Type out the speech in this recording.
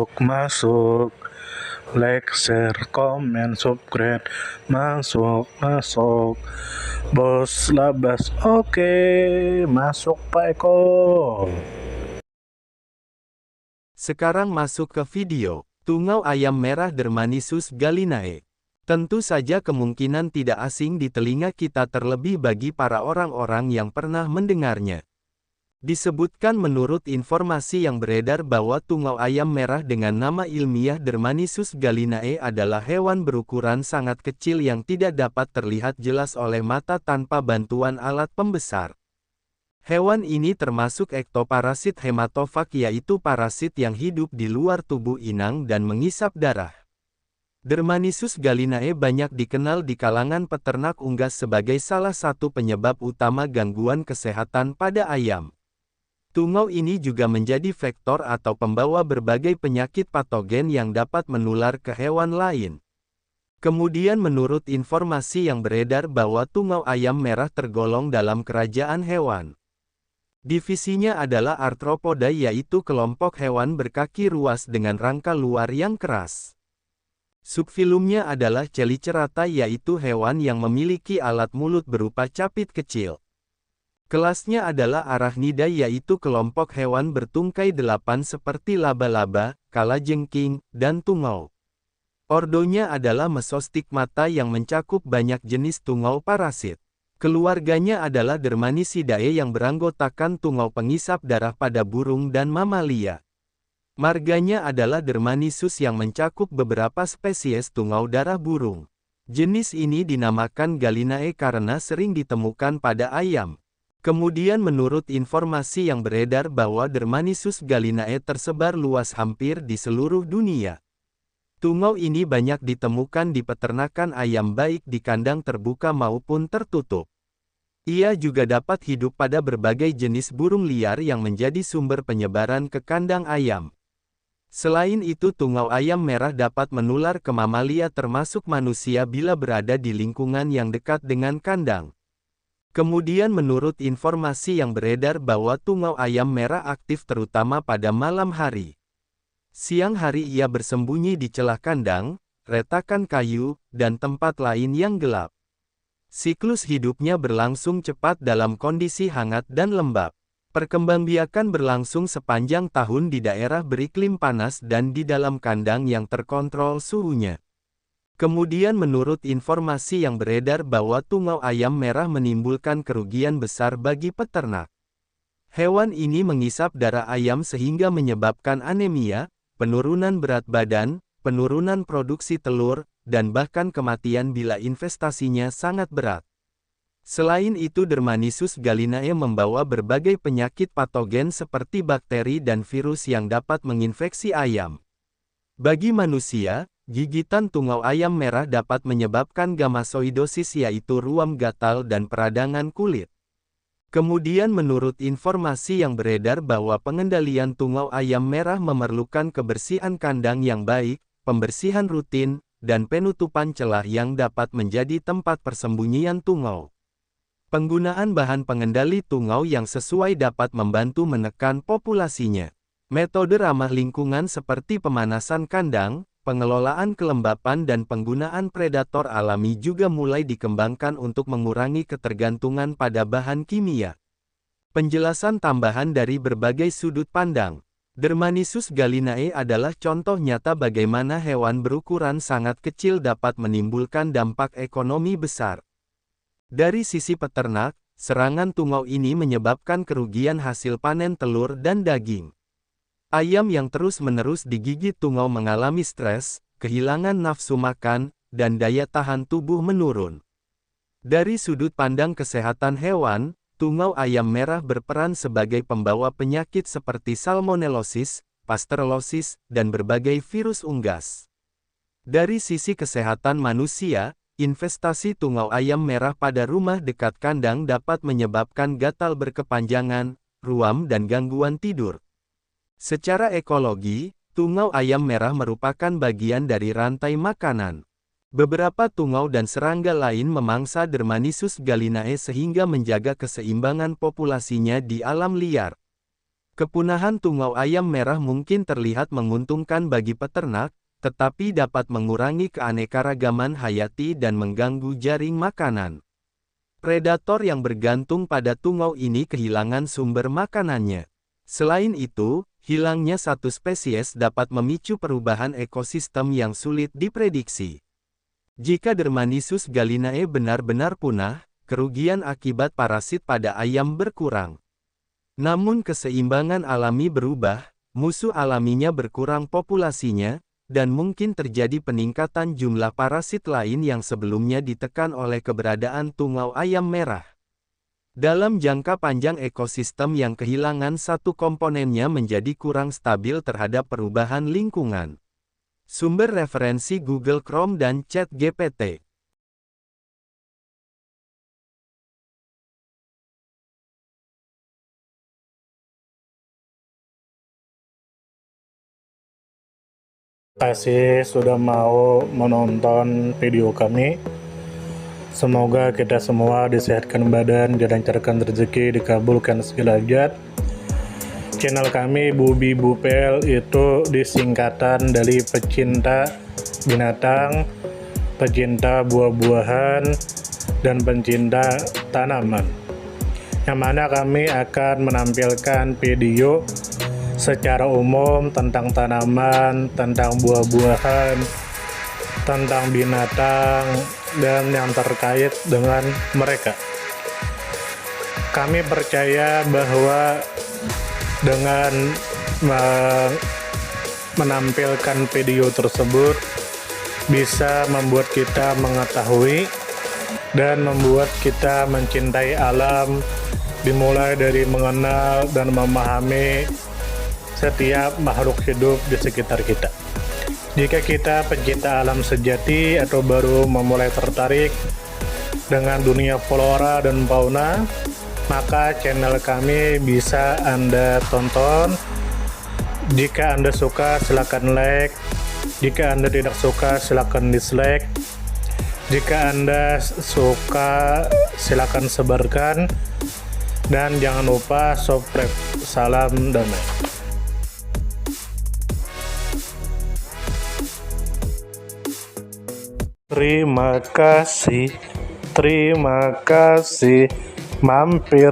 Masuk, like, share, comment, subscribe, masuk, bos labas, oke, masuk Pak Eko. Sekarang masuk ke video, tungau ayam merah Dermanisus gallinae. Tentu saja kemungkinan tidak asing di telinga kita terlebih bagi para orang-orang yang pernah mendengarnya. Disebutkan menurut informasi yang beredar bahwa tungau ayam merah dengan nama ilmiah Dermanisus gallinae adalah hewan berukuran sangat kecil yang tidak dapat terlihat jelas oleh mata tanpa bantuan alat pembesar. Hewan ini termasuk ektoparasit hematofag, yaitu parasit yang hidup di luar tubuh inang dan mengisap darah. Dermanisus gallinae banyak dikenal di kalangan peternak unggas sebagai salah satu penyebab utama gangguan kesehatan pada ayam. Tungau ini juga menjadi vektor atau pembawa berbagai penyakit patogen yang dapat menular ke hewan lain. Kemudian menurut informasi yang beredar bahwa tungau ayam merah tergolong dalam kerajaan hewan. Divisinya adalah Arthropoda, yaitu kelompok hewan berkaki ruas dengan rangka luar yang keras. Subfilumnya adalah Chelicerata, yaitu hewan yang memiliki alat mulut berupa capit kecil. Kelasnya adalah Arachnida, yaitu kelompok hewan bertungkai 8 seperti laba-laba, kalajengking, dan tungau. Ordonya adalah Mesostigmata yang mencakup banyak jenis tungau parasit. Keluarganya adalah Dermanisidae yang beranggotakan tungau pengisap darah pada burung dan mamalia. Marganya adalah Dermanisus yang mencakup beberapa spesies tungau darah burung. Jenis ini dinamakan gallinae karena sering ditemukan pada ayam. Kemudian menurut informasi yang beredar bahwa Dermanisus gallinae tersebar luas hampir di seluruh dunia. Tungau ini banyak ditemukan di peternakan ayam baik di kandang terbuka maupun tertutup. Ia juga dapat hidup pada berbagai jenis burung liar yang menjadi sumber penyebaran ke kandang ayam. Selain itu, tungau ayam merah dapat menular ke mamalia termasuk manusia bila berada di lingkungan yang dekat dengan kandang. Kemudian menurut informasi yang beredar bahwa tungau ayam merah aktif terutama pada malam hari. Siang hari ia bersembunyi di celah kandang, retakan kayu, dan tempat lain yang gelap. Siklus hidupnya berlangsung cepat dalam kondisi hangat dan lembab. Perkembangbiakan berlangsung sepanjang tahun di daerah beriklim panas dan di dalam kandang yang terkontrol suhunya. Kemudian menurut informasi yang beredar bahwa tungau ayam merah menimbulkan kerugian besar bagi peternak. Hewan ini mengisap darah ayam sehingga menyebabkan anemia, penurunan berat badan, penurunan produksi telur, dan bahkan kematian bila investasinya sangat berat. Selain itu, Dermanisus gallinae membawa berbagai penyakit patogen seperti bakteri dan virus yang dapat menginfeksi ayam. Bagi manusia, gigitan tungau ayam merah dapat menyebabkan gammasoidosis, yaitu ruam gatal dan peradangan kulit. Kemudian menurut informasi yang beredar bahwa pengendalian tungau ayam merah memerlukan kebersihan kandang yang baik, pembersihan rutin, dan penutupan celah yang dapat menjadi tempat persembunyian tungau. Penggunaan bahan pengendali tungau yang sesuai dapat membantu menekan populasinya. Metode ramah lingkungan seperti pemanasan kandang, pengelolaan kelembapan dan penggunaan predator alami juga mulai dikembangkan untuk mengurangi ketergantungan pada bahan kimia. Penjelasan tambahan dari berbagai sudut pandang. Dermanisus gallinae adalah contoh nyata bagaimana hewan berukuran sangat kecil dapat menimbulkan dampak ekonomi besar. Dari sisi peternak, serangan tungau ini menyebabkan kerugian hasil panen telur dan daging. Ayam yang terus-menerus digigit tungau mengalami stres, kehilangan nafsu makan, dan daya tahan tubuh menurun. Dari sudut pandang kesehatan hewan, tungau ayam merah berperan sebagai pembawa penyakit seperti salmonellosis, pasteurellosis, dan berbagai virus unggas. Dari sisi kesehatan manusia, investasi tungau ayam merah pada rumah dekat kandang dapat menyebabkan gatal berkepanjangan, ruam dan gangguan tidur. Secara ekologi, tungau ayam merah merupakan bagian dari rantai makanan. Beberapa tungau dan serangga lain memangsa Dermanisus gallinae sehingga menjaga keseimbangan populasinya di alam liar. Kepunahan tungau ayam merah mungkin terlihat menguntungkan bagi peternak, tetapi dapat mengurangi keanekaragaman hayati dan mengganggu jaring makanan. Predator yang bergantung pada tungau ini kehilangan sumber makanannya. Selain itu, hilangnya satu spesies dapat memicu perubahan ekosistem yang sulit diprediksi. Jika Dermanisus gallinae benar-benar punah, kerugian akibat parasit pada ayam berkurang. Namun keseimbangan alami berubah, musuh alaminya berkurang populasinya, dan mungkin terjadi peningkatan jumlah parasit lain yang sebelumnya ditekan oleh keberadaan tungau ayam merah. Dalam jangka panjang ekosistem yang kehilangan satu komponennya menjadi kurang stabil terhadap perubahan lingkungan. Sumber referensi Google Chrome dan ChatGPT. Terima kasih sudah mau menonton video kami. Semoga kita semua disehatkan badan, dilancarkan rezeki, dikabulkan segala hajat. Channel kami Bubi Bupel itu disingkatan dari pecinta binatang, pecinta buah-buahan, dan pencinta tanaman. Yang mana kami akan menampilkan video secara umum tentang tanaman, tentang buah-buahan, tentang binatang, dan yang terkait dengan mereka. Kami percaya bahwa dengan menampilkan video tersebut bisa membuat kita mengetahui dan membuat kita mencintai alam, dimulai dari mengenal dan memahami setiap makhluk hidup di sekitar kita. Jika kita pencinta alam sejati atau baru memulai tertarik dengan dunia flora dan fauna, maka channel kami bisa Anda tonton. Jika Anda suka, silakan like. Jika Anda tidak suka, silakan dislike. Jika Anda suka, silakan sebarkan. Dan jangan lupa subscribe. Salam damai. Terima kasih mampir.